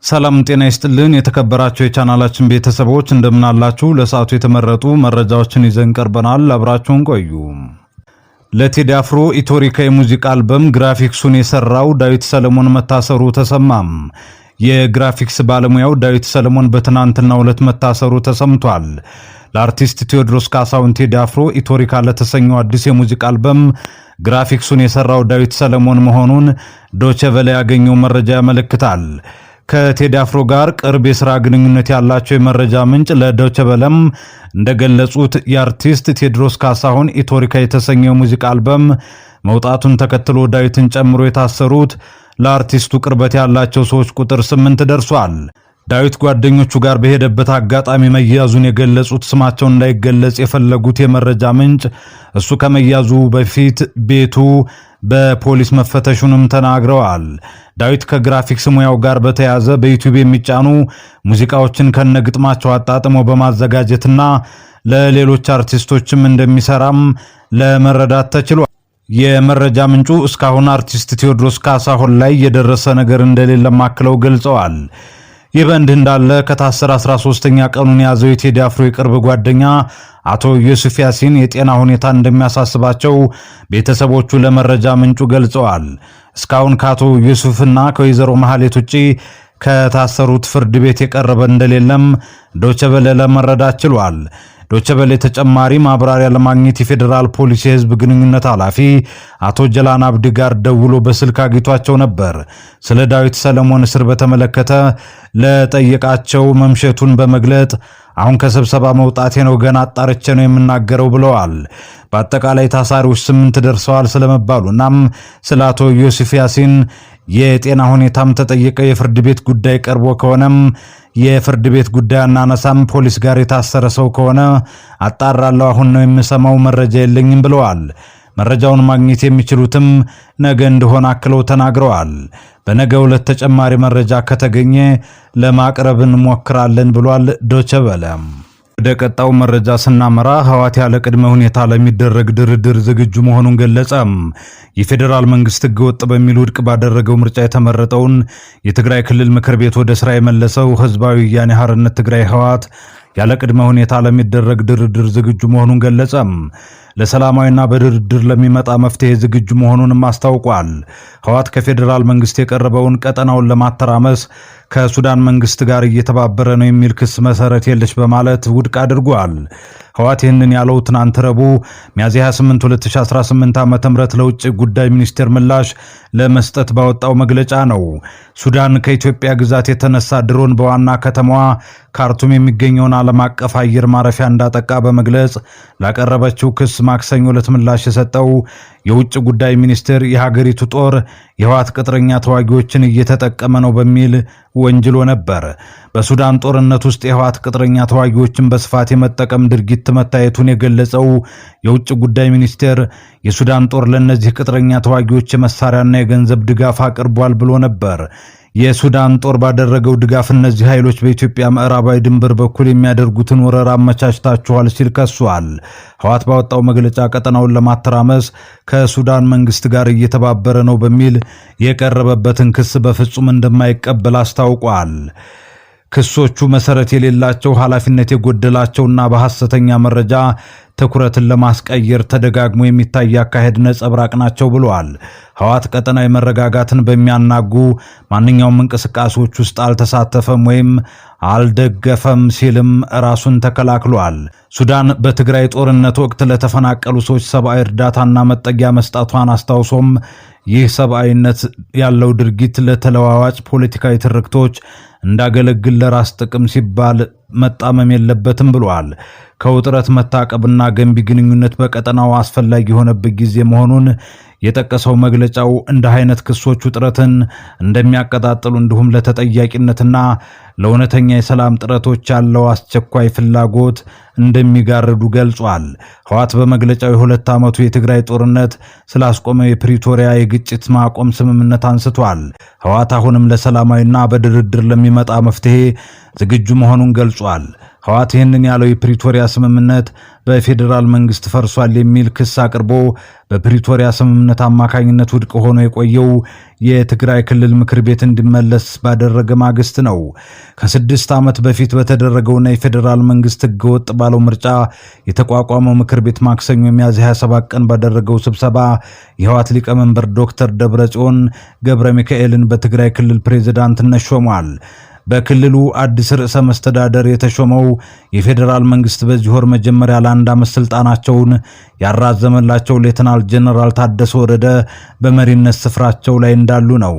ሰላም ጤና ይስጥልን የተከበራችሁ የቻናላችን ቤተሰቦች እንደምን አላችሁ? ለሰዓቱ የተመረጡ መረጃዎችን ይዘን ቀርበናል። አብራችሁን ቆዩ። ለቴዲ አፍሮ ኢትዮሪካ የሙዚቃ አልበም ግራፊክሱን የሰራው ዳዊት ሰለሞን መታሰሩ ተሰማም። የግራፊክስ ባለሙያው ዳዊት ሰለሞን በትናንትናው ዕለት መታሰሩ ተሰምቷል። ለአርቲስት ቴዎድሮስ ካሳሁን ቴዲ አፍሮ ኢትዮሪካ ለተሰኘው አዲስ የሙዚቃ አልበም ግራፊክሱን የሰራው ዳዊት ሰለሞን መሆኑን ዶቼ ቬለ ያገኘው መረጃ ያመለክታል። ከቴዲ አፍሮ ጋር ቅርብ የሥራ ግንኙነት ያላቸው የመረጃ ምንጭ ለዶቼ ቬለም እንደገለጹት የአርቲስት ቴዎድሮስ ካሳሁን ኢትዮሪካ የተሰኘው ሙዚቃ አልበም መውጣቱን ተከትሎ ዳዊትን ጨምሮ የታሰሩት ለአርቲስቱ ቅርበት ያላቸው ሰዎች ቁጥር 8 ደርሷል። ዳዊት ጓደኞቹ ጋር በሄደበት አጋጣሚ መያዙን የገለጹት ስማቸውን እንዳይገለጽ የፈለጉት የመረጃ ምንጭ እሱ ከመያዙ በፊት ቤቱ በፖሊስ መፈተሹንም ተናግረዋል። ዳዊት ከግራፊክስ ሙያው ጋር በተያያዘ በዩቲዩብ የሚጫኑ ሙዚቃዎችን ከነግጥማቸው አጣጥሞ በማዘጋጀትና ለሌሎች አርቲስቶችም እንደሚሰራም ለመረዳት ተችሏል። የመረጃ ምንጩ እስካሁን አርቲስት ቴዎድሮስ ካሳሁን ላይ የደረሰ ነገር እንደሌለ ማክለው ገልጸዋል። ይህ በእንዲህ እንዳለ ከታሰረ 13ኛ ቀኑን የያዘው የቴዲ አፍሮ የቅርብ ጓደኛ አቶ ዩሱፍ ያሲን የጤና ሁኔታ እንደሚያሳስባቸው ቤተሰቦቹ ለመረጃ ምንጩ ገልጸዋል። እስካሁን ከአቶ ዩሱፍና ከወይዘሮ መሐሌት ውጪ ከታሰሩት ፍርድ ቤት የቀረበ እንደሌለም ዶቼ ቬለ ለመረዳት ችሏል። ዶቼ ቬለ ተጨማሪ ማብራሪያ ለማግኘት የፌዴራል ፖሊስ የህዝብ ግንኙነት ኃላፊ አቶ ጀላን አብዲ ጋር ደውሎ በስልክ አግኝቷቸው ነበር። ስለ ዳዊት ሰለሞን እስር በተመለከተ ለጠየቃቸው መምሸቱን በመግለጥ አሁን ከስብሰባ መውጣቴ ነው፣ ገና አጣርቼ ነው የምናገረው ብለዋል። በአጠቃላይ ታሳሪዎች 8 ደርሰዋል ስለመባሉናም ስለ አቶ ዩሱፍ ያሲን የጤና ሁኔታም ተጠየቀ። የፍርድ ቤት ጉዳይ ቀርቦ ከሆነም የፍርድ ቤት ጉዳይ አናነሳም፣ ፖሊስ ጋር የታሰረ ሰው ከሆነ አጣራለሁ፣ አሁን ነው የምሰማው፣ መረጃ የለኝም ብለዋል። መረጃውን ማግኘት የሚችሉትም ነገ እንደሆነ አክለው ተናግረዋል። በነገ ዕለት ተጨማሪ መረጃ ከተገኘ ለማቅረብ እንሞክራለን ብሏል ዶቼ ቬለ። ወደ ቀጣው መረጃ ስናመራ ህወሓት ያለ ቅድመ ሁኔታ ለሚደረግ ድርድር ዝግጁ መሆኑን ገለጸ። የፌዴራል መንግስት ህገወጥ በሚል ውድቅ ባደረገው ምርጫ የተመረጠውን የትግራይ ክልል ምክር ቤት ወደ ስራ የመለሰው ህዝባዊ ወያነ ሓርነት ትግራይ ህወሓት ያለ ቅድመ ሁኔታ ለሚደረግ ድርድር ዝግጁ መሆኑን ገለጸ። ለሰላማዊና በድርድር ለሚመጣ መፍትሄ ዝግጁ መሆኑንም አስታውቋል። ህወሓት ከፌዴራል መንግስት የቀረበውን ቀጠናውን ለማተራመስ ከሱዳን መንግስት ጋር እየተባበረ ነው የሚል ክስ መሰረት የለሽ በማለት ውድቅ አድርጓል። ህወሓት ይህንን ያለው ትናንት ረቡዕ ሚያዝያ 28 2018 ዓ.ም ለውጭ ጉዳይ ሚኒስቴር ምላሽ ለመስጠት ባወጣው መግለጫ ነው። ሱዳን ከኢትዮጵያ ግዛት የተነሳ ድሮን በዋና ከተማዋ ካርቱም የሚገኘውን ዓለም አቀፍ አየር ማረፊያ እንዳጠቃ በመግለጽ ላቀረበችው ክስ ማክሰኞ ዕለት ምላሽ የሰጠው የውጭ ጉዳይ ሚኒስቴር የሀገሪቱ ጦር የህወሓት ቅጥረኛ ተዋጊዎችን እየተጠቀመ ነው በሚል ወንጅሎ ነበር። በሱዳን ጦርነት ውስጥ የህወሓት ቅጥረኛ ተዋጊዎችን በስፋት የመጠቀም ድርጊት መታየቱን የገለጸው የውጭ ጉዳይ ሚኒስቴር የሱዳን ጦር ለእነዚህ ቅጥረኛ ተዋጊዎች የመሳሪያና የገንዘብ ድጋፍ አቅርቧል ብሎ ነበር። የሱዳን ጦር ባደረገው ድጋፍ እነዚህ ኃይሎች በኢትዮጵያ ምዕራባዊ ድንበር በኩል የሚያደርጉትን ወረራ አመቻችታቸዋል ሲል ከሷል። ህወሓት ባወጣው መግለጫ ቀጠናውን ለማተራመስ ከሱዳን መንግስት ጋር እየተባበረ ነው በሚል የቀረበበትን ክስ በፍጹም እንደማይቀበል አስታውቋል። ክሶቹ መሰረት የሌላቸው ኃላፊነት የጎደላቸውና በሐሰተኛ መረጃ ትኩረትን ለማስቀየር ተደጋግሞ የሚታይ አካሄድ ነጸብራቅ ናቸው ብለዋል። ህወሓት ቀጠናዊ መረጋጋትን በሚያናጉ ማንኛውም እንቅስቃሴዎች ውስጥ አልተሳተፈም ወይም አልደገፈም ሲልም ራሱን ተከላክሏል። ሱዳን በትግራይ ጦርነት ወቅት ለተፈናቀሉ ሰዎች ሰብአዊ እርዳታና መጠጊያ መስጠቷን አስታውሶም ይህ ሰብአዊነት ያለው ድርጊት ለተለዋዋጭ ፖለቲካዊ ትርክቶች እንዳገለግል ለራስ ጥቅም ሲባል መጣመም የለበትም ብሏል። ከውጥረት መታቀብና ገንቢ ግንኙነት በቀጠናው አስፈላጊ የሆነበት ጊዜ መሆኑን የጠቀሰው መግለጫው እንደ አይነት ክሶች ውጥረትን እንደሚያቀጣጥሉ እንዲሁም ለተጠያቂነትና ለእውነተኛ የሰላም ጥረቶች ያለው አስቸኳይ ፍላጎት እንደሚጋርዱ ገልጿል። ህወሓት በመግለጫው የ2 ዓመቱ የትግራይ ጦርነት ስላስቆመው የፕሪቶሪያ የግጭት ማቆም ስምምነት አንስቷል። ህወሓት አሁንም ለሰላማዊና በድርድር ለሚመጣ መፍትሄ ዝግጁ መሆኑን ገልጿል። ህወሓት ይህንን ያለው የፕሪቶሪያ ስምምነት በፌዴራል መንግስት ፈርሷል የሚል ክስ አቅርቦ በፕሪቶሪያ ስምምነት አማካኝነት ውድቅ ሆኖ የቆየው የትግራይ ክልል ምክር ቤት እንዲመለስ ባደረገ ማግስት ነው። ከ6 ዓመት በፊት በተደረገውና የፌዴራል መንግስት ህገወጥ ባለው ምርጫ የተቋቋመው ምክር ቤት ማክሰኞ ሚያዝያ 27 ቀን ባደረገው ስብሰባ የህወሓት ሊቀመንበር ዶክተር ደብረጽዮን ገብረ ሚካኤልን በትግራይ ክልል ፕሬዝዳንትነት ሾሟል። በክልሉ አዲስ ርዕሰ መስተዳደር የተሾመው የፌዴራል መንግስት በዚህ ወር መጀመሪያ ለአንድ ዓመት ስልጣናቸውን ያራዘመላቸው ሌተናል ጀነራል ታደሰ ወረደ በመሪነት ስፍራቸው ላይ እንዳሉ ነው።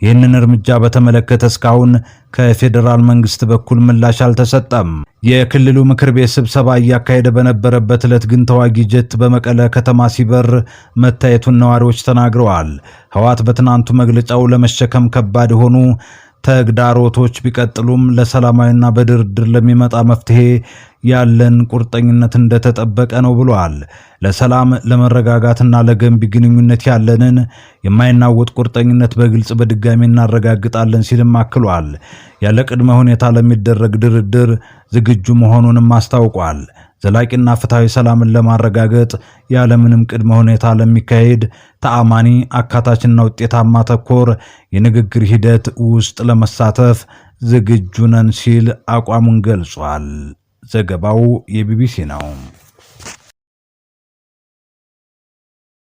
ይህንን እርምጃ በተመለከተ እስካሁን ከፌዴራል መንግስት በኩል ምላሽ አልተሰጠም። የክልሉ ምክር ቤት ስብሰባ እያካሄደ በነበረበት ዕለት ግን ተዋጊ ጀት በመቀለ ከተማ ሲበር መታየቱን ነዋሪዎች ተናግረዋል። ህወሓት በትናንቱ መግለጫው ለመሸከም ከባድ የሆኑ ተግዳሮቶች ቢቀጥሉም ለሰላማዊና በድርድር ለሚመጣ መፍትሄ ያለን ቁርጠኝነት እንደተጠበቀ ነው ብሏል። ለሰላም ለመረጋጋትና ለገንቢ ግንኙነት ያለንን የማይናወጥ ቁርጠኝነት በግልጽ በድጋሚ እናረጋግጣለን ሲልም አክሏል። ያለ ቅድመ ሁኔታ ለሚደረግ ድርድር ዝግጁ መሆኑንም አስታውቋል። ዘላቂና ፍትሃዊ ሰላምን ለማረጋገጥ ያለምንም ቅድመ ሁኔታ ለሚካሄድ ተአማኒ አካታችና ውጤታማ ተኮር የንግግር ሂደት ውስጥ ለመሳተፍ ዝግጁ ነን ሲል አቋሙን ገልጿል። ዘገባው የቢቢሲ ነው።